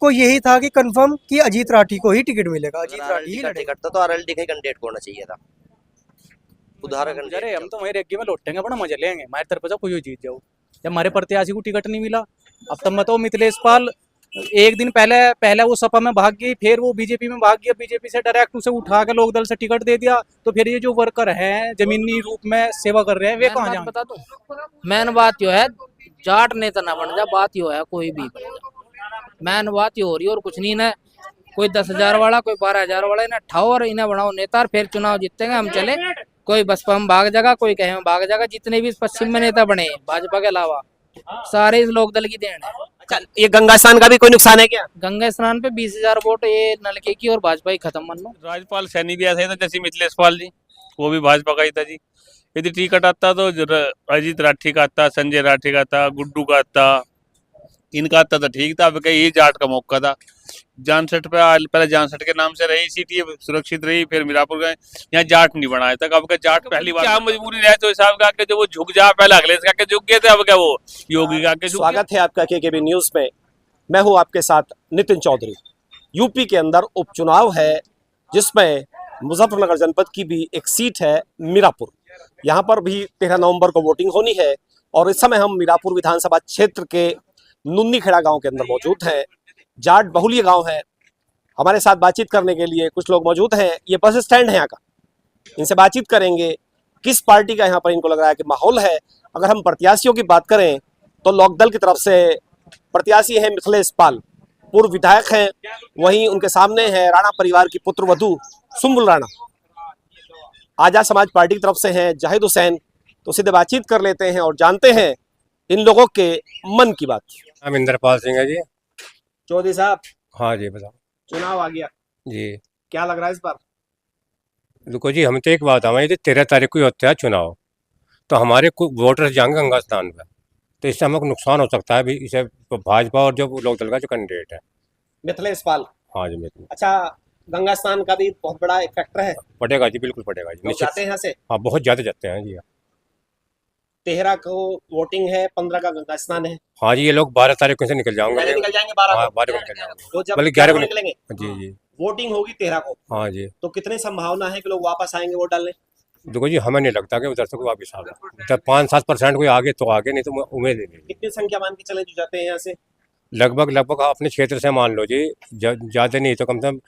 सबको यही था कि कंफर्म कि अजीत राठी को ही टिकट मिलेगा, अजीत राठी ही लड़ेगा। टिकट तो आरएलडी का कैंडिडेट को होना चाहिए था। अरे हम तो हमारे रेग्गी में लौटेंगे, बड़ा मजा लेंगे, हमारे तरफ से कोई जीत जाओ। जब हमारे प्रत्याशी को टिकट नहीं मिला, अब तब मैं तो मिथिलेश पाल एक दिन पहले वो सपा में भाग गई, फिर वो बीजेपी में भाग गया, बीजेपी से डायरेक्ट उसे उठा के लोकदल से टिकट दे दिया। तो फिर ये जो वर्कर हैं जमीनी रूप में सेवा कर रहे हैं वे कहाँ जाएंगे? बता दो, मेन बात यो है जाट नेता ना बन जा, बात यो है कोई भी मेन बात यो हो रही है और कुछ नहीं ना। कोई 10,000 वाला, कोई 12,000 वाला, इन्हें ठाओ और इन्हें बनाओ नेता और फिर चुनाव जीतेंगे हम चले। कोई बसपा में भाग जाएगा, कोई कहे में भाग जाएगा। जितने भी पश्चिम में नेता बने भाजपा के अलावा सारे इस लोकदल की देन है। ये गंगा स्नान का भी कोई नुकसान है क्या? गंगा स्नान पे 20,000 वोट ये नलके की और भाजपा ही खत्म मन लो। राजपाल सैनी भी ऐसा ही था जैसे मिथिलेश पाल जी, वो भी भाजपा का ही था जी। यदि टिकट आता तो अजीत राठी का आता, संजय राठी का आता, गुड्डू का आता, इनका आता तो ठीक था। अब कहीं ये जाट का मौका था। जानसठ पे पहले जानसठ के नाम से रही सीट, ये सुरक्षित रही, फिर मीरापुर गए, यहाँ जाट नहीं बनाया तक। अब क्या जाट पहली बार क्या मजबूरी रहे तो हिसाब का के जो वो झुक जा, पहले अखिलेश का झुक गए थे, अब क्या वो योगी का के झुक। स्वागत है आपका केकेबी न्यूज में। मैं हूं आपके साथ नितिन चौधरी। यूपी के अंदर उपचुनाव है जिसमें मुजफ्फरनगर जनपद की भी एक सीट है मीरापुर। यहाँ पर भी 13 नवंबर को वोटिंग होनी है और इस समय हम मीरापुर विधानसभा क्षेत्र के नुन्नीखेड़ा गांव के अंदर मौजूद हैं। जाट बहुल्य गांव है। हमारे साथ बातचीत करने के लिए कुछ लोग मौजूद हैं। ये बस स्टैंड है यहाँ का, इनसे बातचीत करेंगे किस पार्टी का यहाँ पर इनको लग रहा है कि माहौल है। अगर हम प्रत्याशियों की बात करें तो लोकदल की तरफ से प्रत्याशी है मिथिलेश पाल, पूर्व विधायक हैं। वहीं उनके सामने है राणा परिवार की पुत्रवधू सुम्बुल राणा। आजाद समाज पार्टी की तरफ से हैं जाहिद हुसैन। तो सीधे बातचीत कर लेते हैं और जानते हैं इन लोगों के मन की बात। हम इंद्रपाल सिंह है जी। चौधरी साहब, हाँ जी बताओ। चुनाव आ गया जी, क्या लग रहा है इस बार? देखो जी, हमें तो एक बात हमारी 13 तारीख को ही होता है चुनाव, तो हमारे कुछ वोटर जाएंगे गंगा स्नान पर, तो इससे हमें नुकसान हो सकता है भी। इसे भाजपा और जो लोकदल का जो कैंडिडेट है मिथिलेश पाल। हाँ जी मिथिलेश। अच्छा, गंगा स्नान का भी बहुत बड़ा एक फैक्टर है। पड़ेगा जी, बिल्कुल पड़ेगा जी, लोग जाते हैं यहाँ से। हाँ बहुत ज्यादा जाते हैं जी। 13 को वोटिंग है, 15 का गंगा स्नान है। हाँ जी, ये लोग 12 तारीख को से निकल जाएंगे। निकल जाएंगे 12 हाँ, को। 12 को निकल जाएंगे, तो जब बल्कि 11 को निकलेंगे। जी जी। वोटिंग होगी 13 को, हाँ जी। तो कितनी संभावना है कि लोग वापस आएंगे वोट डालने? देखो जी, हमें नहीं लगता कि उधर से कोई वापस आ गया। जब 5-7% कोई आगे तो आगे, नहीं तो उम्मीद नहीं। कितनी संख्या मान के चले जो जाते हैं यहाँ से? लगभग अपने क्षेत्र से मान लो जी, ज्यादा नहीं तो कम से कम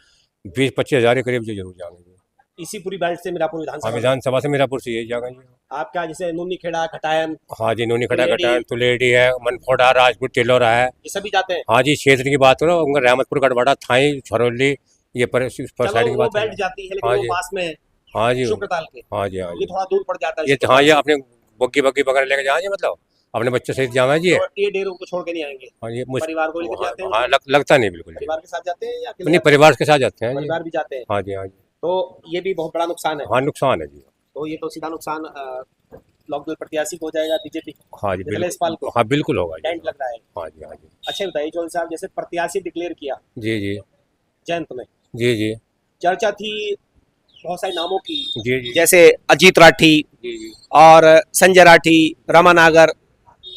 20-25 हज़ार के करीब जो जरूर जाएंगे। इसी पूरी बेल्ट से मीरापुर विधानसभा? हाँ, विधानसभा से मीरापुर से यही जाएगा जी। आपका जैसे नुन्नीखेड़ा, घटायन? हाँ जी, नुन्नीखेड़ा, घटायन, तुलेडी है, मनफोड़ा, राजपुर, टिलोरा है, ये सभी जाते हैं? हाँ जी। क्षेत्र की बात करो, उनका रहमतपुर, गढ़वाड़ा, थाई, छरौली, ये पर साइड की बात बेल्ट जाती है, हाँ लेकिन वो पास में है। हाँ जी, शुक्रताल के। हाँ जी, हाँ ये जी। थोड़ा दूर पड़ जाता है। ये हाँ, ये अपने बग्गी वगैरह लेके जाए, मतलब अपने बच्चे सहित जावे जी। ये डेरों को छोड़ के नहीं आएंगे? हाँ जी, परिवार को लेकर जाते हैं? हाँ, लगता नहीं बिल्कुल जी। परिवार के साथ जाते हैं या नहीं, परिवार के साथ जाते हैं जी। परिवार भी जाते हैं? हाँ जी, हाँ जी। तो ये भी बहुत बड़ा नुकसान है। हाँ, नुकसान है जी। तो ये तो सीधा नुकसान लोकदल प्रत्याशी को हो जाएगा, बीजेपी। हाँ जी, मिथिलेश पाल को। हाँ बिल्कुल होगा जी। टेंट लग रहा है। हाँ जी, हाँ जी। अच्छा बताइए चौधरी साहब, जैसे प्रत्याशी डिक्लेयर किया जी जी जयंत में, जी जी चर्चा थी बहुत सारे नामों की, जी जी जैसे अजीत राठी जी जी और संजय राठी, रमा नागर,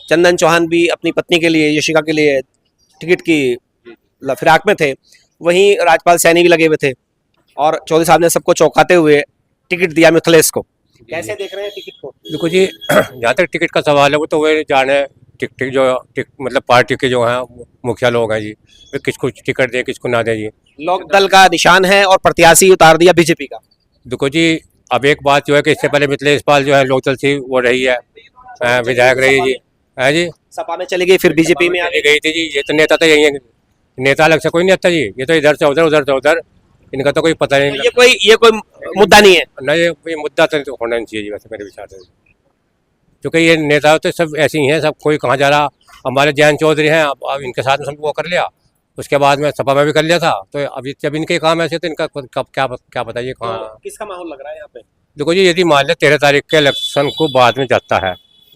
चंदन चौहान भी अपनी पत्नी के लिए, यशिका के लिए टिकट की फिराक में थे। वहीं राजपाल सैनी भी लगे हुए थे और चौधरी साहब ने सबको चौंकाते हुए टिकट दिया मिथिलेश को। कैसे देख रहे हैं टिकट को? देखो जी, जहाँ तक टिकट का सवाल है वो तो वही जाने मतलब पार्टी के जो हैं मुखिया लोग हैं जी, वे किसको टिकट दे किसको ना दे जी। लोकदल का निशान है और प्रत्याशी उतार दिया बीजेपी का। देखो जी, अब एक बात जो है कि इससे पहले मिथिलेश पाल जो है लोकदल से वो रही है, विधायक रही जी, है जी। सपा में चली गई, फिर बीजेपी में चली गई थी जी। ये तो नेता तो यही है, नेता अलग से कोई नहीं आता जी। ये तो इधर से उधर, उधर से उधर, इनका तो कोई पता नहीं। ये कोई मुद्दा नहीं है। नहीं, ये मुद्दा तो होना नहीं चाहिए जी, वैसे मेरे विचार से। क्योंकि ये नेता तो सब ऐसे ही हैं, सब कोई कहाँ जा रहा। हमारे जयंत चौधरी हैं, अब इनके साथ में सब वो कर लिया, उसके बाद में सपा में भी कर लिया था। तो अभी जब इनके काम ऐसे तो इनका कब क्या बताइए कहाँ। तो किसका माहौल लग रहा है यहाँ पे? देखो जी, यदि मान लिया 13 तारीख के इलेक्शन को बाद में जाता है,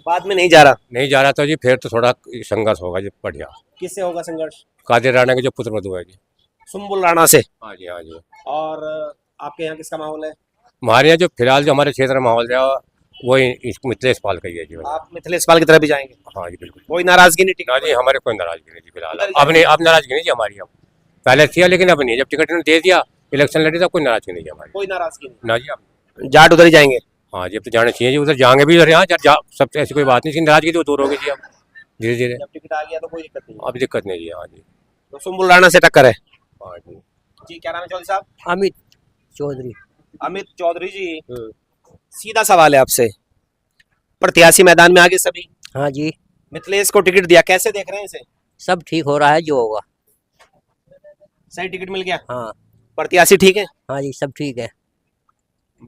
बाद में नहीं जा रहा तो जी फिर तो थोड़ा संघर्ष होगा जी, बढ़िया। किससे होगा संघर्ष? कादिर राणा के जो पुत्रवधू है जी, सुम्बुल राणा से। हाँ जी, हाँ जी। और आपके यहाँ किसका माहौल है? हमारे यहाँ जो फिलहाल जो हमारे क्षेत्र में माहौल है वो मिथिलेश पाल का ही है जी। आप मिथिलेश पाल की तरफ भी जाएंगे? हाँ जी बिल्कुल। कोई नाराजगी नहीं? ना जी, हमारे कोई नाराजगी नहीं जी फिलहाल। अब नाराजगी नहीं जी हमारी। अब पहले थी लेकिन अब नहीं, जब टिकट इन्होंने दे दिया, इलेक्शन लड़ी, तो कोई नाराजगी नहीं है हमारी। कोई नाराजगी नहीं, ना जी, आप जाट उधर ही जाएंगे। हाँ जी, अब तो जाना चाहिए जी, उधर जाएंगे भी उधर, यहाँ सब ऐसी कोई बात नहीं, इसकी नाराजगी तो दूर होगी जी। अब धीरे धीरे जब टिकट आ गया तो कोई दिक्कत नहीं। अब दिक्कत नहीं जी। हाँ जी, तो सुम्बुल राणा से टक्कर है। हाँ जी। जी क्या नाम है चौधरी साहब? अमित चौधरी। अमित चौधरी जी, सीधा सवाल है आपसे, प्रत्याशी मैदान में आगे सभी, हाँ जी, मिथिलेश को टिकट दिया, कैसे देख रहे हैं इसे? सब ठीक हो रहा है जो होगा। सही टिकट मिल गया, हाँ प्रत्याशी ठीक है। हाँ जी, सब ठीक है।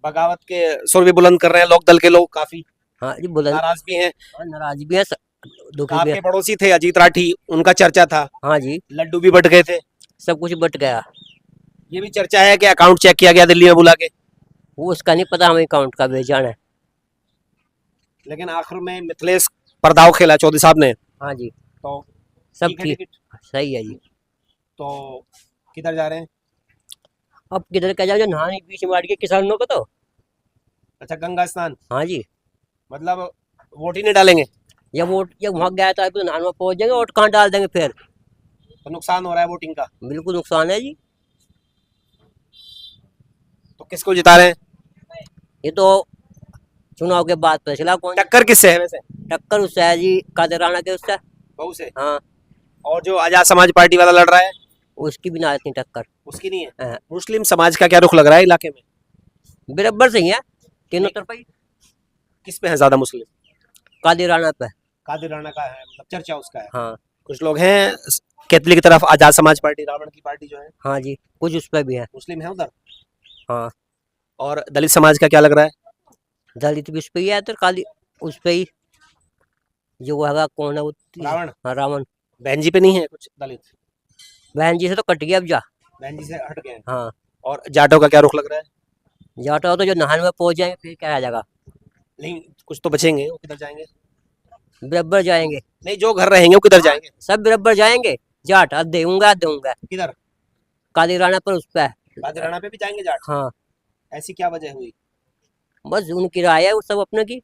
बगावत के सुर भी बुलंद कर रहे हैं लोक दल के लोग, काफी हाँ जी, बुलंद नाराज भी हैं। नाराज भी है, दुखी भी आपके है। पड़ोसी थे अजीत राठी, उनका चर्चा था, हाँ जी, लड्डू भी बट गए थे। सब कुछ बट गया। ये भी चर्चा है कि अकाउंट चेक किया गया दिल्ली में बुला के, वो उसका नहीं पता, हमें अकाउंट का भेजाना है। लेकिन आखिर में मिथिलेश परदाव खेला चौधरी साहब ने, हाँ जी, तो सब ठीक है ठीक, टिकट। सही है जी। तो किधर जा रहे हैं? अब किधर का जाओ, जो नहाने बीच में के किसानों को तो। अच्छा, गंगा स्नान, हाँ जी, मतलब वोट ही नहीं डालेंगे जब वहाँ गया था तो नहान में पहुंच जाएंगे और कहाँ डाल देंगे फिर। तो नुकसान हो रहा है वोटिंग का। बिल्कुल नुकसान है जी। तो किसको जिता रहे हैं? ये तो चुनाव के बाद पता चला कौन टक्कर किससे है वैसे? टक्कर उससे है जी, कादिर राणा के उससे। बहू से। हाँ, और जो आजाद समाज पार्टी वाला लड़ रहा है उसकी भी ना इतनी टक्कर। उसकी नहीं है। हाँ। मुस्लिम समाज का क्या रुख लग रहा है इलाके में? बराबर सही है, तीनों तरफ ही। किस पे है ज्यादा मुस्लिम? कादिर राणा पे। कादिर राणा का है, मतलब चर्चा उसका है। हाँ कुछ लोग हैं कैथलिक की तरफ, आजाद समाज पार्टी रावण की पार्टी जो है, हाँ जी, कुछ उस पे भी है। मुस्लिम है उधर। हाँ, और दलित समाज का क्या लग रहा है? दलित भी उस पे ही है, तो काली उस पे ही जो वो हैगा, कौन है वो? रावण। हाँ, रावण। बहन जी पे नहीं है कुछ दलित? बहन जी से तो कट गया अब जा। बहन जी से हट गए हैं। हाँ, और जाटों का क्या रुख लग रहा है? जाटा हो तो जो नहान में पहुंच जाएंगे फिर क्या आ जाएगा। नहीं, कुछ तो बचेंगे, वो किधर जाएंगे? बराबर जाएंगे, नहीं, जो घर रहेंगे वो किधर जाएंगे? सब बराबर जाएंगे। जाट आधे होंगे, आधे होंगे। किधर? काली राणा पर उस पे है। कादिर राणा पे भी जाएंगे जाट? हाँ, ऐसी क्या वजह हुई? बस उनकी राय है, वो सब अपने की।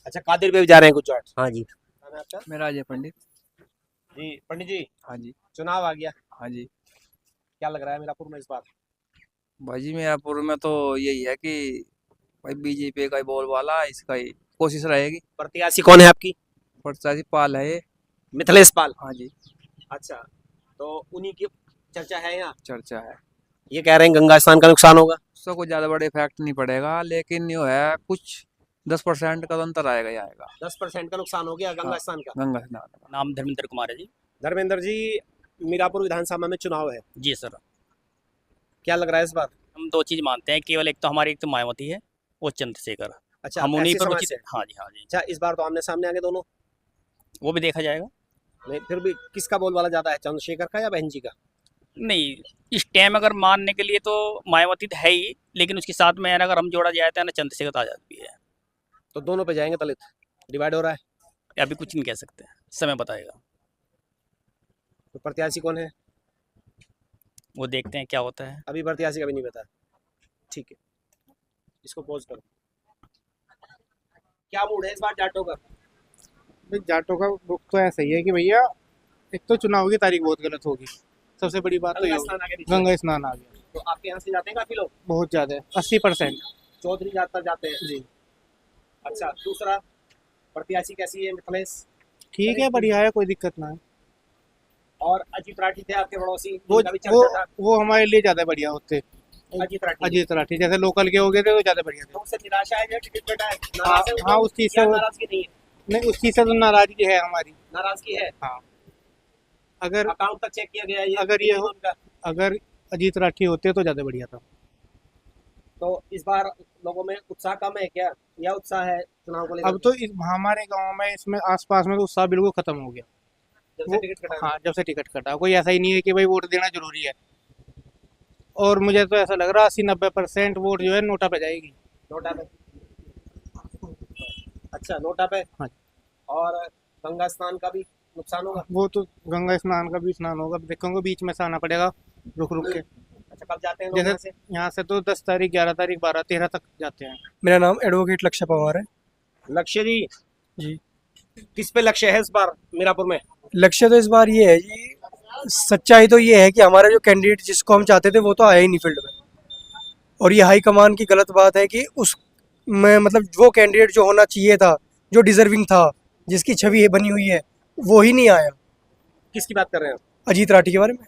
अच्छा, कादिर पे भी जा रहे हैं कुछ जाट। हाँ जी। नाम है आपका? मेरा अजय पंडित। जी पंडित जी, हाँ जी, चुनाव आ गया, हाँ जी। क्या लग रहा है मीरापुर में इस बार? भाजी मीरापुर में तो यही है कि भाई बीजेपी का ही बोलबाला है, इसका ही कोशिश रहेगी। प्रत्याशी कौन है आपकी? प्रत्याशी पाल है ये। मिथिलेश पाल। हाँ जी, अच्छा, तो उन्हीं की चर्चा है यहाँ। चर्चा है। ये कह रहे हैं गंगा स्नान का नुकसान होगा। उसका कोई ज़्यादा बड़ा इफेक्ट नहीं पड़ेगा, लेकिन जो है कुछ 10% का तो अंतर आएगा ही आएगा। 10% का नुकसान हो गया गंगा हाँ। स्नान का। गंगा स्नान का। नाम धर्मेंद्र कुमार है जी। धर्मेंद्र जी, मीरापुर विधानसभा में चुनाव है, जी सर, क्या लग रहा है इस बार? हम दो चीज़ मानते हैं, केवल एक तो हमारी, एक तो मायावती है, वो चंद्रशेखर। अच्छा, हम उन्हीं ऐसे पर समाज उचित, से। हाँ जी हाँ जी, अच्छा, इस बार तो आमने सामने आगे दोनों। वो भी देखा जाएगा। नहीं, फिर भी किसका बोलबाला ज्यादा है, चंद्रशेखर का या बहन जी का? नहीं, इस टाइम अगर मानने के लिए तो मायावती तो है ही, लेकिन उसके साथ में अगर हम जोड़ा जाए तो ना चंद्रशेखर आजाद भी है। तो दोनों पे जाएंगे दलित, डिवाइड हो रहा है। अभी कुछ नहीं कह सकते, समय बताएगा, तो प्रत्याशी कौन है? वो देखते हैं क्या होता है। अभी प्रत्याशी का भी नहीं पता। ठीक है, इसको पॉज करो। क्या मूड है इस बार जाटों का? भाई जाटों का रुख तो ऐसा ही है कि भैया, एक तो चुनाव की तारीख बहुत गलत होगी, सबसे बड़ी बात तो ये गंगा होगी। स्नान आगे पीछे। गंगा स्नान आ गया, तो आपके यहाँ से जाते हैं काफी लोग? बहुत ज्यादा है, 80%। चौधरी यात्रा जाते हैं जी, अच्छा, दूसरा प्रत्याशी कैसी है? मिथिलेश ठीक है, बढ़िया है, कोई दिक्कत ना है। और अजीत राठी थे आपके पड़ोसी, वो उनका भी चर्चा था। वो हमारे लिए ज्यादा बढ़िया होते। अजीत राठी, अजीत राठी जैसे लोकल के हो गए थे तो ज्यादा बढ़िया थे। तो उससे निराशा है जो टिकट कटा है? हाँ, नाराज है वो? हाँ, उस चीज से या वो- नाराजगी नहीं है? नहीं, उस चीज से तो नाराजगी है हमारी। नाराजगी है। अगर अकाउंट तक चेक किया गया है, अगर ये हो- उनका। अगर अजीत राठी होते तो ज्यादा बढ़िया था। तो इस बार लोगों में उत्साह कम है क्या, या उत्साह है चुनाव को लेकर? अब तो हमारे गांव में इसमें आसपास में तो उत्साह बिल्कुल खत्म हो गया। जब से टिकट कटा है। हाँ, जब से टिकट कटा, कोई ऐसा ही नहीं है कि भाई वोट देना जरूरी है। और मुझे तो ऐसा लग रहा है 80-90% वोट जो है नोटा पे जाएगी। नोटा पे? अच्छा, नोटा पे। हाँ। और गंगा स्नान का भी नुकसान होगा? वो तो गंगा स्नान का भी स्नान होगा, देखोगे बीच में से आना पड़ेगा रुक रुक के। अच्छा, कब जाते हैं लोग जैसे यहाँ से? यहाँ से तो 10 तारीख, 11 तारीख, 12, 13 तक जाते हैं। मेरा नाम एडवोकेट लक्ष्य पवार है लक्ष्य जी, जी। किस पे लक्ष्य है इस बार मीरापुर में? लक्ष्य तो इस बार ये है जी, सच्चाई तो ये है कि हमारा जो कैंडिडेट जिसको हम चाहते थे वो तो आया ही नहीं फील्ड में, और ये हाई कमान की गलत बात है कि उस में मतलब वो कैंडिडेट जो होना चाहिए था, जो डिजर्विंग था, जिसकी छवि बनी हुई है, वो ही नहीं आया। किसकी बात कर रहे हैं आप? अजीत राठी के बारे में,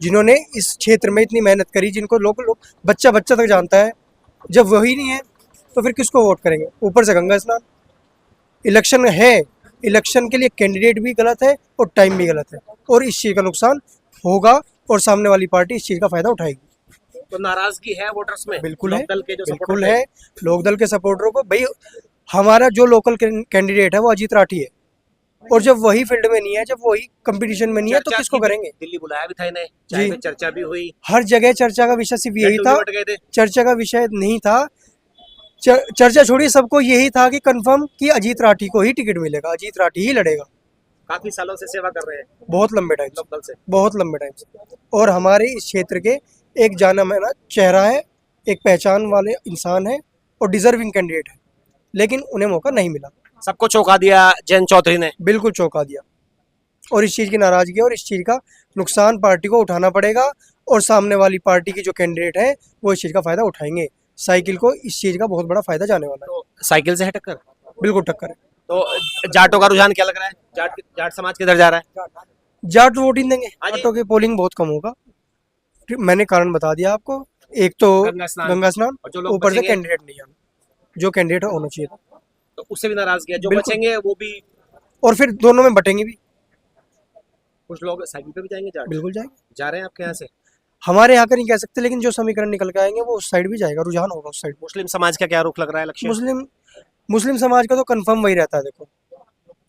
जिन्होंने इस क्षेत्र में इतनी मेहनत करी, जिनको लोग बच्चा बच्चा तक जानता है, जब वही नहीं है तो फिर किसको वोट करेंगे? ऊपर से गंगा स्नान, इलेक्शन है, इलेक्शन के लिए कैंडिडेट भी गलत है और टाइम भी गलत है, और इस चीज़ का नुकसान होगा और सामने वाली पार्टी इस चीज़ का फायदा उठाएगी। तो नाराजगी है वोटर्स में? बिल्कुल है, लोकदल के जो बिल्कुल सपोर्टर है। लोकदल के सपोर्टरों को, भाई हमारा जो लोकल कैंडिडेट है वो अजीत राठी है, और जब वही फील्ड में नहीं है, जब वही कंपटीशन में नहीं है, तो चर्चा किसको की, करेंगे? दिल्ली बुलाया भी था इन्हें, चाय जी। पे चर्चा भी हुई, हर जगह चर्चा का विषय सिर्फ यही लड्डू था, भी बट गए थे। चर्चा का विषय नहीं था। चर्चा छोड़िए, सबको यही था कि कंफर्म कि अजीत राठी को ही टिकट मिलेगा, अजीत राठी ही लड़ेगा। काफी सालों से सेवा कर रहे हैं बहुत लंबे टाइम से, लोकदल से। बहुत लंबे टाइम से, और हमारे इस क्षेत्र के एक जाना माना चेहरा है, एक पहचान वाले इंसान है और डिजर्विंग कैंडिडेट है, लेकिन उन्हें मौका नहीं मिला। सबको चौंका दिया जयंत चौधरी ने। बिल्कुल चौंका दिया, और इस चीज़ की नाराजगी और इस चीज़ का नुकसान पार्टी को उठाना पड़ेगा, और सामने वाली पार्टी की जो कैंडिडेट है वो इस चीज़ का फायदा उठाएंगे। साइकिल को इस चीज़ का बहुत बड़ा फायदा जाने वाला है। तो साइकिल से है टक्कर? बिल्कुल टक्कर है। तो जाटों का रुझान क्या लग रहा है? जाट समाज किधर जा रहा है? जाट वोट ही देंगे, हाँ जी। जाटों की पोलिंग बहुत कम होगा। मैंने कारण बता दिया आपको, एक तो गंगा स्नान, और जो लोग ऊपर से बचेंगे- कैंडिडेट नहीं आना, जो कैंडिडेट होना चाहिए था, तो उससे भी नाराजगी है। जो बिल्कुल। बचेंगे वो भी, और फिर दोनों में बटेंगे भी। कुछ लोग साइकिल पे भी जाएंगे, जाट बिल्कुल जाएंगे। जा रहे हैं आपके यहाँ से। हमारे यहाँ का नहीं कह सकते, लेकिन जो समीकरण निकल के आएंगे वो उस साइड भी जाएगा, रुझान होगा उस साइड। मुस्लिम समाज का क्या रुख लग रहा है? लक्ष्य मुस्लिम समाज का तो कंफर्म वही रहता है। देखो,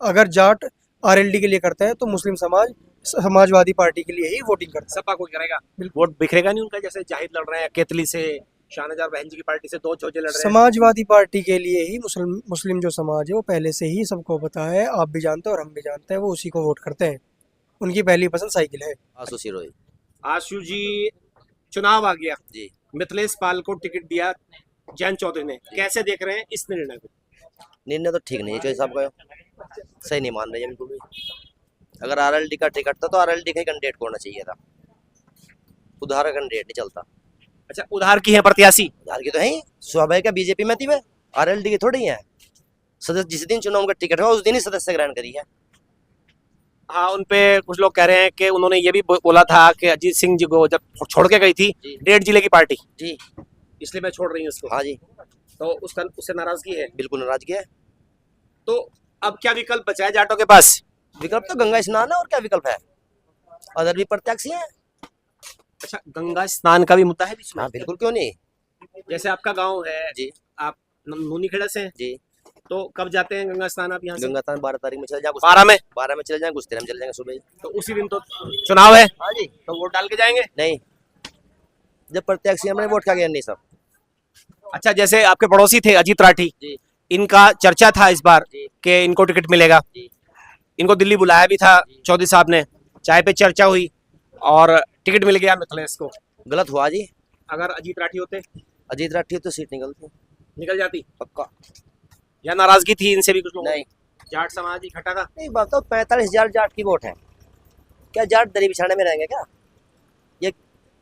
अगर जाट आरएलडी के लिए करता है तो मुस्लिम समाज समाजवादी पार्टी के लिए ही वोटिंग करता सपा को करेगा। वोट बिखरेगा नहीं उनका? जैसे जाहिद लड़ रहे हैं केतली से, शाहनवाज बहन जी की पार्टी से, दो जोजे लड़ है। रहे हैं। समाजवादी पार्टी के लिए ही मुस्लिम जो समाज है वो पहले से ही सबको पता है, आप भी जानते हैं और हम भी जानते हैं, वो उसी को वोट करते हैं। उनकी पहली पसंद साइकिल है। आशु सिरोही आशु जी, चुनाव आ गया जी। मिथिलेश पाल को टिकट दिया जयंत चौधरी ने, कैसे देख रहे हैं इस निर्णय को? निर्णय तो ठीक नहीं है, चौधरी साहब का सही नहीं मान रहे हैं बिल्कुल भी। अगर आरएलडी का टिकट था तो आरएलडी का ही कैंडिडेट को होना चाहिए था, उधार का कैंडिडेट नहीं चलता। अच्छा, उधार की है प्रत्याशी? उधार की तो है ही, स्वाभाविक है, बीजेपी में थी वह, आरएलडी की थोड़ी है। सदस्य जिस दिन चुनाव का टिकट हुआ उस दिन ही सदस्य ग्रहण करी है। हाँ, उनपे कुछ लोग कह रहे हैं कि उन्होंने ये भी बोला था कि अजीत सिंह जी को जब छोड़ के गई थी जी। 1.5 जिले की पार्टी, जी इसलिए मैं छोड़ रही हूँ उसको। हाँ जी, तो उससे नाराजगी है। बिल्कुल नाराजगी है। तो अब क्या विकल्प बचा है जाटों के पास? विकल्प तो गंगा स्नान है, और क्या विकल्प है? अदर भी प्रत्याशी है। अच्छा, गंगा स्नान का भी मुद्दा है बीच में? हाँ बिल्कुल, क्यों नहीं। जैसे आपका गांव है जी, आप नूनीखेड़ा से हैं, जी। तो कब जाते हैं गंगा स्नान आप यहाँ से? गंगा स्नान 12 तारीख में चले जाए, 12 में? 12 में चले जाएंगे, गुस्ते में चले जाएंगे सुबह ही। तो उसी दिन तो चुनाव है, हाँ जी। तो वोट डाल के जाएंगे? नहीं, जब प्रत्याशी हमने वोट का ज्ञान नहीं सब। अच्छा, जैसे आपके पड़ोसी थे अजीत राठी जी। इनका चर्चा था इस बार जी। कि इनको टिकट मिलेगा, जी। इनको दिल्ली बुलाया भी था चौधरी साहब ने, चाय पे चर्चा हुई और टिकट मिल गया मिथिलेश को। गलत हुआ जी। अगर अजीत राठी होते अजीत राठी तो सीट निकलती निकल जाती पक्का। या नाराजगी थी इनसे भी कुछ लोगों नहीं, की? जाट समाज इकट्ठा था। नहीं बात तो 45,000 जाट की वोट है, क्या जाट दरी बिछाने में रहेंगे क्या? ये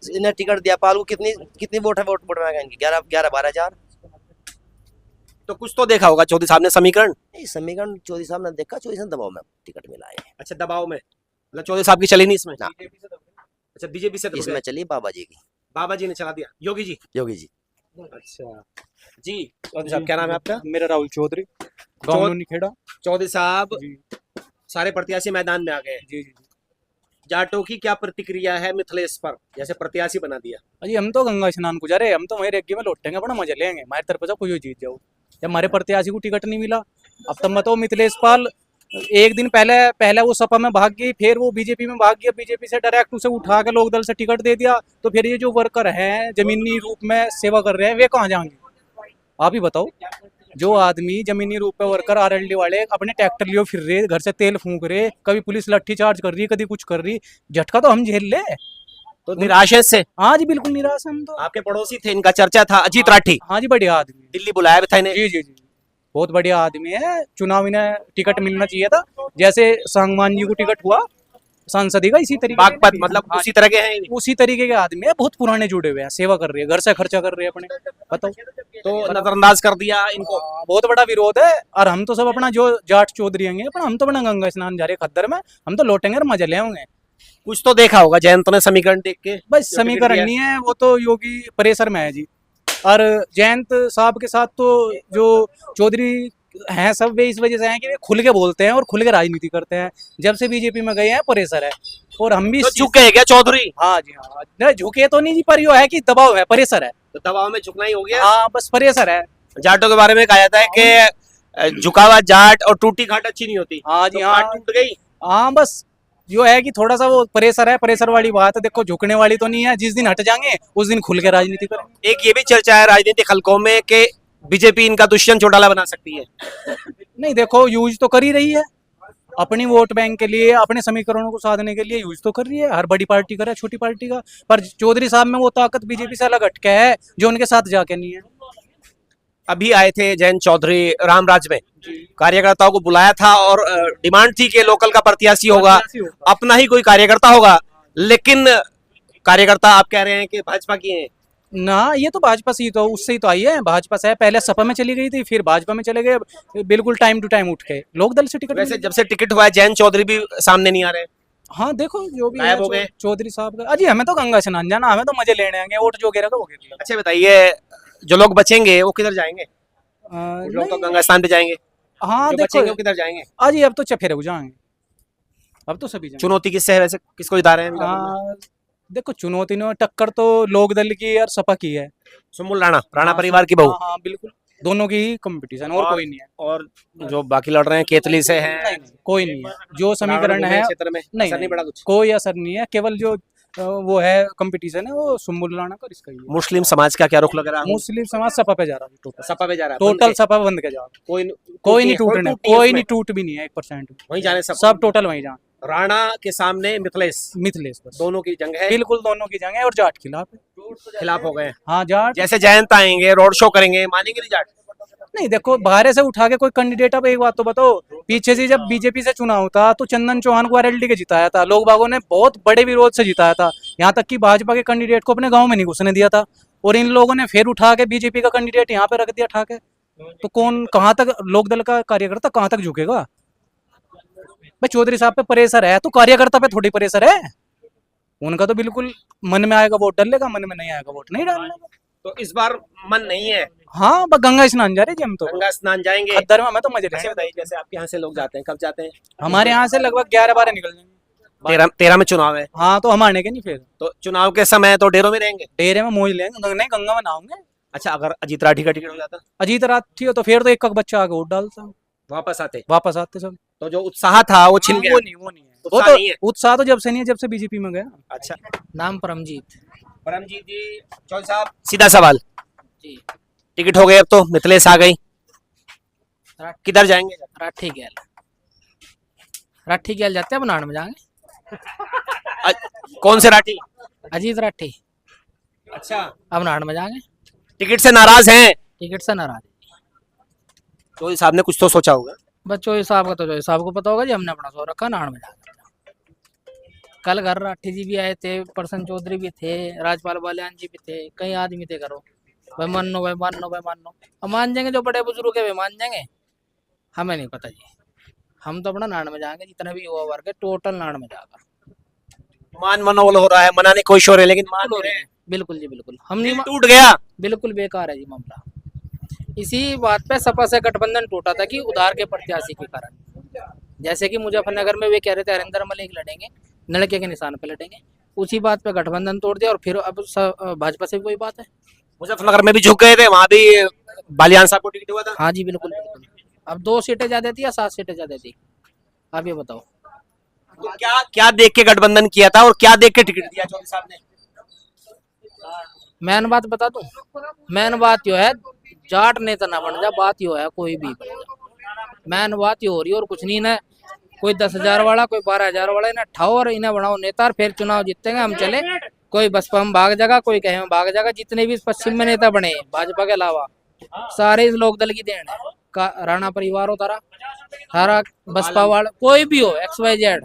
इन्हें टिकट दिया, पाल को कितनी वोट है, वोट में 11-12,000। तो कुछ तो देखा होगा चौधरी साहब ने समीकरण। नहीं, समीकरण चौधरी साहब ने देखा, चौधरी साहब दबाव में टिकट मिला है। अच्छा, दबाव में, मतलब चौधरी साहब की चली नहीं इसमें? ना। अच्छा, बीजेपी से तो इसमें चली बाबा जी की, बाबा जी ने चला दिया, योगी जी। योगी जी। अच्छा जी, चौधरी साहब क्या नाम है आपका? मेरा राहुल चौधरी, गाँव नूनीखेड़ा। चौधरी साहब, जी सारे प्रत्याशी मैदान में आ गए, जी जी। जाटों की क्या प्रतिक्रिया है मिथिलेश पर, जैसे प्रत्याशी बना दिया? अजी हम तो गंगा स्नान को जा रहे हैं, हम तो वही रेग्गी में लौटेंगे, बड़ा मजा लेंगे। हमारे तरफ से कोई जीत जाओ, जब हमारे प्रत्याशी को टिकट नहीं मिला। अब तब मैं तो मिथिलेश पाल एक दिन पहले वो सपा में भाग गई, फिर वो बीजेपी में भाग गया, बीजेपी से डायरेक्ट उसे उठा के लोकदल से टिकट दे दिया। तो फिर ये जो वर्कर हैं जमीनी रूप में सेवा कर रहे हैं, वे कहाँ जाएंगे? आप ही बताओ। जो आदमी जमीनी रूप पे वर्कर आरएलडी वाले अपने ट्रैक्टर लिए फिर रहे, घर से तेल फूंक रहे, कभी पुलिस लाठी चार्ज कर रही है, कभी कुछ कर रही, झटका तो हम झेल ले। तो निराश है इससे? हाँ जी बिल्कुल निराश हम तो। आपके पड़ोसी थे, इनका चर्चा था अजीत राठी। हाँ जी, बढ़िया आदमी, दिल्ली बुलाया भी था इन्हें। जी जी जी, बहुत बढ़िया आदमी है। चुनाव इन्हें टिकट मिलना चाहिए था, जैसे सांगवान जी को टिकट हुआ सांसद का इसी तरीके बागपत के मतलब हाँ, उसी तरह के हैं ये भी। उसी तरीके के आदमी है, बहुत पुराने जुड़े हुए हैं, सेवा कर रही है, घर से खर्चा कर रहे हैं अपने, बताओ। तो नजरअंदाज कर दिया इनको। बहुत बड़ा विरोध है। और हम तो सब अपना जो जाट चौधरी हैं अपन, हम तो अपना गंगा स्नान जा रहे खद्दर में, हम तो लौटेंगे और मजे ले आएंगे। कुछ तो देखा होगा जयंत ने समीकरण देख के। बस जो समीकरण टिकट नहीं है, वो तो योगी परेशर में है जी। और जयंत साहब के साथ तो जो चौधरी हैं सब वे इस वजह से हैं कि वे खुल के बोलते हैं और खुल के राजनीति करते हैं। जब से बीजेपी में गए हैं परेशर है, और हम भी तो झुके है क्या चौधरी? हाँ जी हाँ, नहीं झुके तो नहीं जी, पर यो है कि दबाव है, परेशर है। तो दबाव में झुकना ही हो गया। हाँ बस परेशर है। जाटों के बारे में कहा जाता है कि झुका हुआ जाट और टूटी घाट अच्छी नहीं होती। हाँ जी तो हाँ, घाट टूट गई। हाँ बस जो है कि थोड़ा सा वो परेशर है, परेशर वाली बात है। देखो झुकने वाली तो नहीं है, जिस दिन हट जाएंगे उस दिन खुल के राजनीति करेंगे। एक ये भी चर्चा है राजनीतिक हलकों में कि बीजेपी इनका दुष्यंत चौटाला बना सकती है। नहीं देखो, यूज तो कर ही रही है अपनी वोट बैंक के लिए, अपने समीकरणों को साधने के लिए यूज तो कर रही है। हर बड़ी पार्टी करे, छोटी पार्टी का, पर चौधरी साहब में वो ताकत बीजेपी से अलग हटके है जो उनके साथ जाके नहीं है। अभी आए थे जयंत चौधरी रामराज में, कार्यकर्ताओं को बुलाया था और डिमांड थी कि लोकल का प्रत्याशी होगा, अपना ही कोई कार्यकर्ता होगा। लेकिन कार्यकर्ता आप कह रहे हैं कि भाजपा की हैं। ना ये तो भाजपा से ही तो, उससे ही तो आई है। भाजपा से है, पहले सपा में चली गई थी, फिर भाजपा में चले गए, बिल्कुल टाइम टू टाइम उठ के लोक दल से टिकट। वैसे जब से टिकट हुआ है जयंत चौधरी भी सामने नहीं आ रहे हैं। हाँ देखो जो भी गायब हो गए। चौधरी साहब का। अजी हमें तो गंगा स्नान जाना, हमें तो मजे लेने आएंगे, वोट जो गिरेगा वो गिरेगा। अच्छा बताइए, जो लोग बचेंगे वो किधर जाएंगे? कुछ लोग तो गंगा स्नान पे जाएंगे। हाँ जो देखो, बचेंगे वो किधर जाएंगे? अजी अब तो चफेरे हो जाएंगे, अब तो सभी जाएंगे। चुनौती किससे है वैसे, किसको जिता रहे हैं? देखो चुनौती ने टक्कर तो लोक दल की और सपा की है। सुमुल राणा हाँ, परिवार की बहू। हाँ बिल्कुल, दोनों की ही कंपटीशन, और कोई नहीं है। और जो बाकी लड़ रहे हैं केतली से हैं। नहीं, कोई नहीं है। जो समीकरण है क्षेत्र में नहीं, असर नहीं पड़ा कुछ। कोई असर नहीं है, केवल जो वो है कंपटीशन है वो सुम्बुल राणा का, इसका ही है। मुस्लिम समाज का क्या रुख लग रहा है? मुस्लिम समाज सपा पे जा रहा है, टोटल सपा पे जा रहा है, टोटल सपा बंद के जा रहा है। कोई नहीं टूटने, कोई नहीं टूट भी नहीं है 1%। वहीं जाने सब टोटल वहीं जाए। राणा के सामने मिथिलेश बस दोनों की जंग है। बिल्कुल दोनों की जंग है, और जाट खिलाफ हो गए। हाँ जाट जैसे जयंत आएंगे रोड शो करेंगे, मानेंगे नहीं जाट? नहीं देखो, बाहर से उठा के कोई कैंडिडेट, अब एक बात तो बताओ, पीछे से जब बीजेपी से चुनाव था तो चंदन चौहान को आरएलडी के जिताया था, लोग बागों ने बहुत बड़े विरोध से जिताया था। यहाँ तक कि भाजपा के कैंडिडेट को अपने गांव में नहीं घुसने दिया था, और इन लोगों ने फिर उठा के बीजेपी का कैंडिडेट यहाँ पे रख दिया ठा के। तो कौन कहाँ तक लोकदल का कार्यकर्ता कहाँ तक झुकेगा? भाई चौधरी साहब पे प्रेशर है तो कार्यकर्ता पे थोड़ी प्रेशर है। उनका तो बिल्कुल मन में आएगा वोट डालेगा, मन में नहीं आएगा वोट नहीं डालना। तो इस बार मन नहीं है। हाँ गंगा स्नान जा रहे जी हम तो, गंगा स्नान जाएंगे। खद्दर में हमें तो मजे अच्छा लेंगे। बताइए, जैसे आपके यहाँ से लोग जाते हैं, कब जाते हैं? हमारे यहाँ से लगभग 11-12 निकल जाएंगे। 13 में चुनाव है। हाँ तो हम आने के नहीं, फिर तो चुनाव के समय तो डेरों में रहेंगे। डेरे में मौज लेंगे, नहीं गंगा में नहाओगे। अच्छा, अगर अजीत राठी का टिकट हो जाता? अजीत राठी हो तो फिर तो एक बच्चा आके वोट डालता, वापस आते सब। तो जो उत्साह था वो छिन गया। वो नहीं है, वो उत्साह नहीं है। तो उत्साह तो जब से नहीं है, जब से बीजेपी में गया। अच्छा, नाम परमजीत परमजीत जी। चौधरी साहब सीधा सवाल, जी। टिकट हो गए, अब तो मिथिलेश आ गई, किधर जाएंगे? राठी गैल जाते हैं, बनान में जाएंगे। कौन से राठी? अजीत राठी। अच्छा, अब नाड़ में जाएंगे। टिकट से नाराज हैं? टिकट से नाराज। चौधरी साहब ने कुछ तो सोचा होगा। बच्चों साहब का तो जो साहब को पता होगा जी, हमने अपना सो रखा नाड़ में जाकर। कल घर राठी जी भी आए थे, प्रसन्न चौधरी भी थे, राजपाल बाल्यान जी भी थे, कई आदमी थे। करो भाई मानो, भाई मानो, भाई मानो, अब मान जाएंगे जो बड़े बुजुर्ग है वे मान जाएंगे, हमें नहीं पता जी। हम तो अपना नाड़ में जाएंगे, जितना भी युवा वर्ग है टोटल नाड़ में जाकर। मान मनोबल हो रहा है, मनाने कोई शोर है, लेकिन मान हो रहे हैं। बिल्कुल जी बिल्कुल, हम नहीं टूट गया, बिल्कुल बेकार है जी मामला। इसी बात पे सपा से गठबंधन टूटा था कि उधार के प्रत्याशी के कारण। जैसे कि मुजफ्फरनगर में वे कह रहे थे हरिंदर मलिक लड़ेंगे, लड़के के निशान पे लड़ेंगे, उसी बात पे गठबंधन तोड़ दिया, और फिर अब भाजपा से भी वही बात है। मुजफ्फरनगर में भी झुक गए थे, वहां भी बालियान साहब को टिकट हुआ था। हाँ जी बिल्कुल बिल्कुल। अब 2 सीटें ज्यादा थी या 7 सीटें ज्यादा थी, आप ये बताओ। तो क्या देख के गठबंधन किया था और क्या देख के टिकट दिया चौधरी साहब ने? मैन बात बता दूं, मैन बात यो है, जाट नेता ना बन जा, बात यो है कोई भी बन जा। मैन बात यो हो रही है और कुछ नहीं ना। कोई 10,000 वाला, कोई 12,000 वाला, इन्हें ठाओ और इन्हें बनाओ नेता, और फिर चुनाव जीतेंगे हम चले। कोई बसपा में भाग जाएगा, कोई कहे में भाग जाएगा। जितने भी पश्चिम में नेता बने भाजपा के अलावा, सारे इस लोकदल की देन है। राणा परिवार हो तारा, सारा बसपा वाला, कोई भी हो XYZ,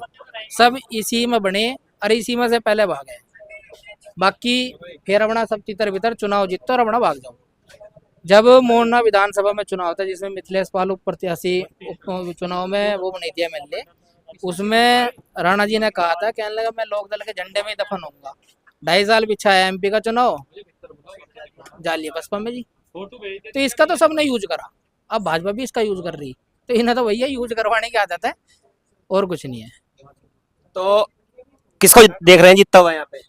सब इसी में बने और इसी में से पहले भागे। बाकी फिर अपना सब तितर बितर चुनाव जीतो और अपना भाग जाओ। जब मोरना विधानसभा में चुनाव था जिसमें मिथिलेश पाल उप प्रत्याशी चुनाव में वो बनी थी MLA, उसमें राणा जी ने कहा था, कहने लगा मैं लोक दल के झंडे में ही दफन होऊंगा। 2.5 साल पीछा है MP का चुनाव, जालिए बसपा में जी। तो इसका तो सबने यूज करा, अब भाजपा भी इसका यूज कर रही, तो इन्हें तो भैया यूज करवाने की आदत है और कुछ नहीं है। तो किसको देख रहे हैं जीतता हुआ यहाँ पे?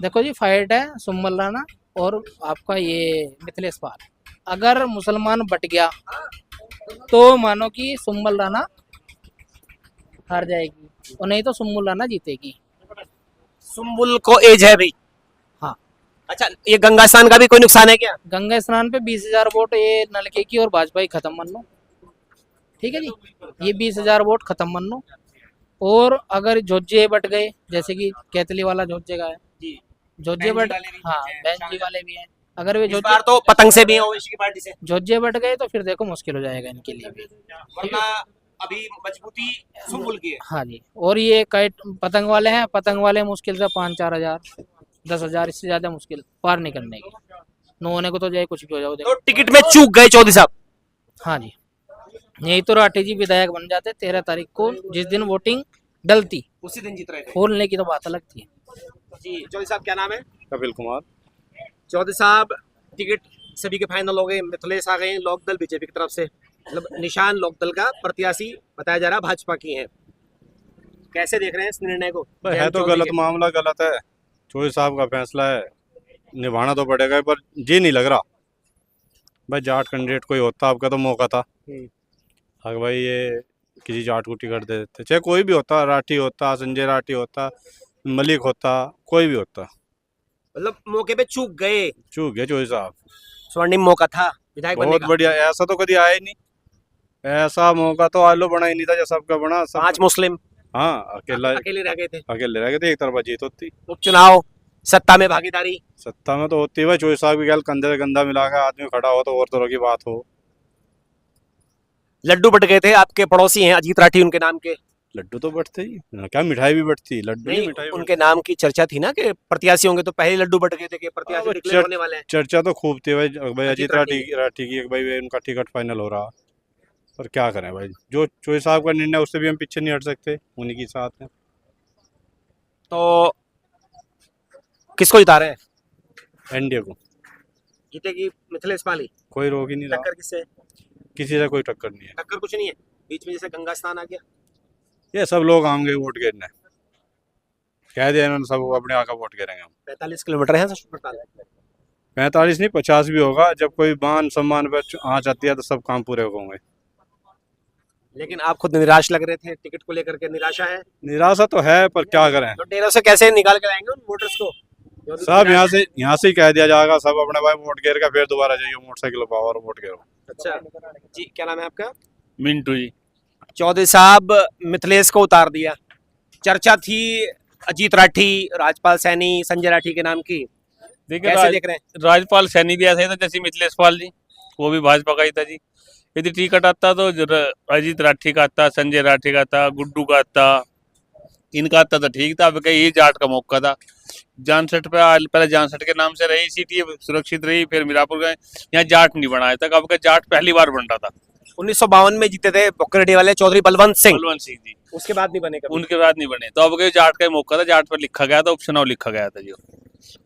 देखो जी, फाइट है सुम्मल राणा और आपका ये मिथिलेश पाल। अगर मुसलमान बट गया तो मानो कि सुम्मल राणा हार जाएगी और नहीं तो सुम्मल राणा जीतेगी। सुम्बुल को एज है भाई। हाँ। अच्छा, ये गंगा स्नान का भी कोई नुकसान है क्या? गंगा स्नान पे 20,000 वोट ये नलके की और भाजपा की खत्म मान लो, ठीक है जी। ये 20,000 वोट खत्म मान लो। और अगर जोजे बट गए, जैसे कि कैतली वाला जोजे का है, जोजे बट, हाँ बेंजी वाले भी हैं, अगर वे इस बार तो पतंग से भी है ओवैसी की पार्टी से। जोजे बट गए तो फिर देखो मुश्किल हो जाएगा इनके लिए भी। वरना अभी मजबूती सुम्बुल की है। हाँ जी। और ये काइट पतंग वाले हैं, पतंग वाले मुश्किल से 5-4 हजार 10,000, इससे ज्यादा मुश्किल पार नहीं करने की। न होने को तो जाए कुछ भी हो जाओ। तो टिकट में चूक गए चौधरी साहब। हाँ जी, यही तो राठी जी विधायक बन जाते 13 तारीख को, जिस दिन वोटिंग डलती उसी दिन जीत रहे थे। खोलने की तो बात अलग थी जी। चौधरी साहब क्या नाम है? कपिल कुमार। चौधरी साहब, टिकट सभी के फाइनल हो गए, मिथिलेश आ गए, लोकदल बीजेपी की तरफ से, मतलब निशान लोकदल का प्रत्याशी बताया जा रहा भाजपा की है। कैसे देख रहे हैं इस निर्णय को? है तो गलत मामला, गलत है। चौधरी साहब का फैसला है, निभाना तो पड़ेगा, पर जी नहीं लग रहा भाई जाट कैंडिडेट कोई होता, आपका तो मौका था। अगर भाई ये किसी जाट को टिकट दे देते, चाहे कोई भी होता, राठी होता, संजय राठी होता, मलिक होता, कोई भी होता। मतलब मौके पे चूक गए। चूक गए चौधरी साहब, स्वर्णिम मौका था विधायक बनने बहुत का। बढ़िया। ऐसा तो कभी आया ही नहीं, ऐसा मौका तो आलो बना ही नहीं था जो सबका बना। 5 मुस्लिम, हाँ, अकेले रह गए थे। अकेले रह गए थे, एक तरफा जीत होती। उपचुनाव, सत्ता में भागीदारी, सत्ता में तो होती है। चौधरी साहब की गैल कंधे से कंधा मिला के आदमी खड़ा हो तो और तरह की बात हो। लड्डू बट गए थे, आपके पड़ोसी हैं अजीत राठी, उनके नाम के लड्डू तो बढ़ते ही, क्या मिठाई भी बढ़ती, लड्डू नहीं, मिठाई उनके नाम की चर्चा थी ना कि प्रत्याशी होंगे, तो पहले लड्डू बट गए थे कि प्रत्याशी डिक्लेयर होने वाले हैं। चर्चा तो खूब थी भाई अजीत राठी की, भाई उनका टिकट फाइनल हो रहा। पर क्या करें भाई, जो चौधरी साहब का निर्णय उससे भी हम पीछे नहीं हट सकते, उन्हीं के साथ हैं। तो किसको जिता रहे हैं? एनडीए को जीतेगी मिथिलेश पाली। कोई रोक ही नहीं रहा, टक्कर किससे? किसी से कोई टक्कर नहीं है। टक्कर कुछ नहीं है, बीच में जैसे गंगा स्नान आ गया। ये सब लोग आएंगे वोट गिरने, कह दिया इन्होंने, सब अपने आकर वोट गिरेंगे हम। 45 किलोमीटर है 45 नहीं 50 भी होगा। जब कोई मान सम्मान पर आँच आती है तो सब काम पूरे होंगे। लेकिन आप खुद निराश लग रहे थे, टिकट को लेकर के निराशा है? निराशा तो है, पर क्या करें। तो डेरों से कैसे निकाल के लाएंगे उन वोटर्स को? सब यहाँ से ही कह दिया जाएगा, सब अपने भाई वोट गिर का फिर दोबारा जाइए मोटरसाइकिल पाओ और वोट गिरो। अच्छा जी, क्या नाम है आपका? मिंटू जी। चौधरी साहब मिथिलेश को उतार दिया, चर्चा थी अजीत राठी, राजपाल सैनी, संजय राठी के नाम की। देखिए कैसे देख रहे हैं? राजपाल सैनी भी ऐसे ही था जैसे मिथिलेश पाल जी, वो भी भाजपा का ही था जी। यदि टिकट आता तो अजीत राठी का आता, संजय राठी का आता, गुड्डू का आता, इनका आता तो ठीक था। अब कहीं ये जाट का मौका था। जानसठ पे पहले जानसठ के नाम से रही सीट, ये सुरक्षित रही, फिर मीरापुर गए, यहाँ जाट नहीं बनाया था। अब का जाट पहली बार बन रहा था। 1952 में जीते थे बोकरेडी वाले चौधरी बलवंत सिंह जी, उसके बाद नहीं बने कभी। उनके बाद नहीं बने। तो अब के जाट का ही मौका था, जाट पर लिखा गया था, उपचुनाव लिखा गया था जी।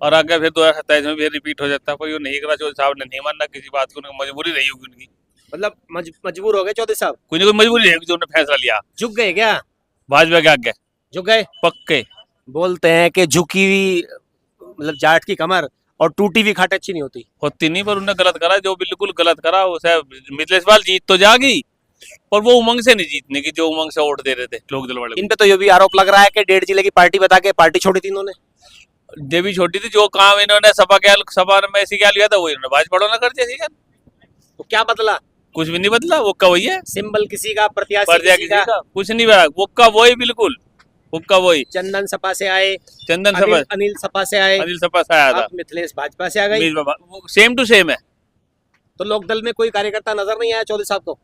और आगे फिर 2027 में फिर रिपीट हो जाता, पर ये नहीं करा। चौधरी साहब ने नहीं मानना किसी बात को, उनकी मजबूरी रही होगी उनकी। मतलब मजबूर हो गए चौधरी साहब, कोई ना कोई मजबूरी है जो उन्होंने फैसला लिया। झुक गए क्या? भाजपा के आगे झुक गए पक्के। बोलते हैं कि झुकी हुई मतलब जाट की कमर और टूटी हुई खाट अच्छी नहीं होती नहीं, पर उन्होंने गलत करा, जो बिल्कुल गलत करा। उसे मिथिलेश पाल जीत तो जागी, पर वो उमंग से नहीं जीतने की, जो उमंग से वोट दे रहे थे लोक दल वाले। इन पे तो ये भी आरोप लग रहा है कि 1.5 जिले की पार्टी बता के पार्टी छोड़ी थी इन्होंने। देवी छोटी थी, जो काम इन्होंने सभा में ऐसी क्या लिया था वो इन्होंने भाजपा ना कर दिया। तो क्या बदला? कुछ भी नहीं बदला, वो का वही है। सिंबल किसी का, प्रत्याशी किसी का, कुछ नहीं बदला, वो का वही, बिल्कुल वो का वही। चंदन सपा से आए, चंदन सपा, अनिल सपा से आए, अनिल सपा से आया था, मिथिलेश भाजपा से आ गई, सेम टू सेम है। तो लोकदल में कोई कार्यकर्ता नजर नहीं आया चौधरी साहब को?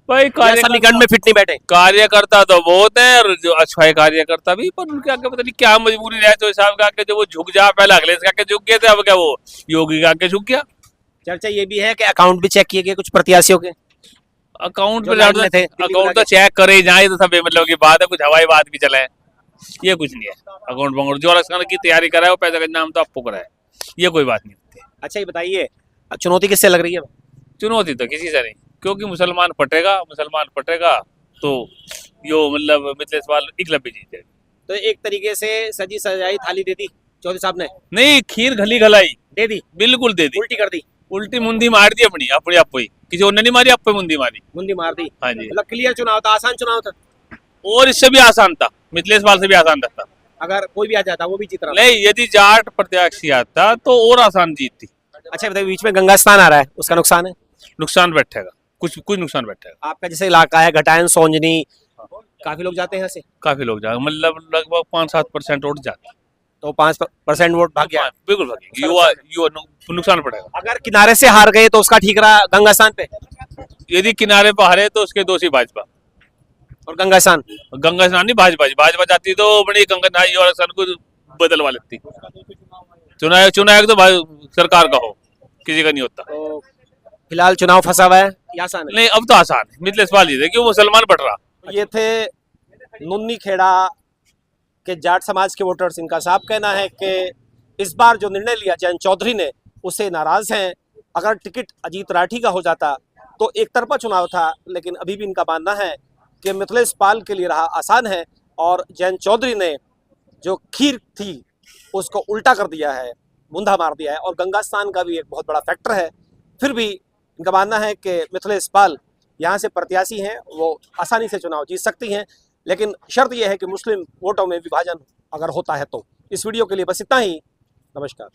भाई या समीकरण में फिट नहीं बैठे? कार्यकर्ता तो बहुत है और जो अच्छा है कार्यकर्ता भी, पर उनके आगे पता नहीं क्या मजबूरी रहे चौधरी साहब के आगे, जो वो झुक जा, पहले अखिलेश के आगे झुक गए थे, अब क्या वो योगी के आगे झुक गया। चर्चा ये भी है कि अकाउंट भी चेक किए गए कुछ प्रत्याशियों के, अकाउंट जो पे लाइन में थे, अकाउंट तो चेक करे ही जाए तो सब मतलब की बात है, कुछ हवाई बात भी चला है, ये कुछ नहीं है। अकाउंट वकाउंट जो इलेक्शन की तैयारी करा है वो पैसा का नाम तो आपको करा है, ये कोई बात नहीं होती। अच्छा ये बताइए चुनौती किससे लग रही है? चुनौती तो किसी से नहीं, क्योंकि मुसलमान पटेगा तो यो मतलब मिथिलेश पाल एकलव्य जीतेगा। तो एक तरीके से सजी सजाई थाली दे दी चौधरी साहब ने? नहीं, खीर घली घलाई दे दी, बिल्कुल दे दी, उल्टी कर दी, उल्टी मुंदी मार दी अपनी अपने आप ही, किसी और ने नहीं मारी, आप पे मुंदी मारी। मुंदी मार दी। हाँ जी, मतलब क्लियर चुनाव था, आसान चुनाव था, और इससे भी आसान था, मिथिलेश पाल से भी आसान था। अगर कोई भी आ जाता वो भी जीत रहा। नहीं, यदि जाट प्रत्याशी आता तो और आसान जीत थी। अच्छा बताइए, बीच में गंगा स्नान आ रहा है, उसका नुकसान है? नुकसान बैठेगा, कुछ नुकसान बैठेगा। आपका जैसे इलाका है घटायन सोंजनी, काफी लोग जाते हैं यहाँ से, काफी लोग जाएंगे, मतलब लगभग 5-7% वोट जाते, तो 5% वोट भाग गया। बिल्कुल भागेंगे, युवा नुकसान पड़ेगा। अगर किनारे से हार गए तो उसका ठीक रहा गंगा स्नान पे, यदि किनारे पर हारे तो उसके दोषी भाजपा, और गंगा स्नान नहीं भाजपा जाती तो बड़ी गंगा और को बदलवा लेती। चुनाव तो सरकार का हो, किसी का नहीं होता। तो फिलहाल चुनाव फंसा हुआ है या आसान है? नहीं, अब तो आसान है, मिथिलेश पाल जीते क्यों, मुसलमान बढ़ रहा। ये थे नुन्नी खेड़ा के जाट समाज के वोटर्स। इनका साफ कहना है कि इस बार जो निर्णय लिया जयंत चौधरी ने उससे नाराज हैं। अगर टिकट अजीत राठी का हो जाता तो एक तरफा चुनाव था, लेकिन अभी भी इनका मानना है कि मिथिलेश पाल के लिए रहा आसान है और जयंत चौधरी ने जो खीर थी उसको उल्टा कर दिया है, मुंधा मार दिया है। और गंगा स्नान का भी एक बहुत बड़ा फैक्टर है। फिर भी इनका मानना है कि मिथिलेश पाल यहाँ से प्रत्याशी हैं, वो आसानी से चुनाव जीत सकती हैं, लेकिन शर्त यह है कि मुस्लिम वोटों में विभाजन अगर होता है तो। इस वीडियो के लिए बस इतना ही। नमस्कार।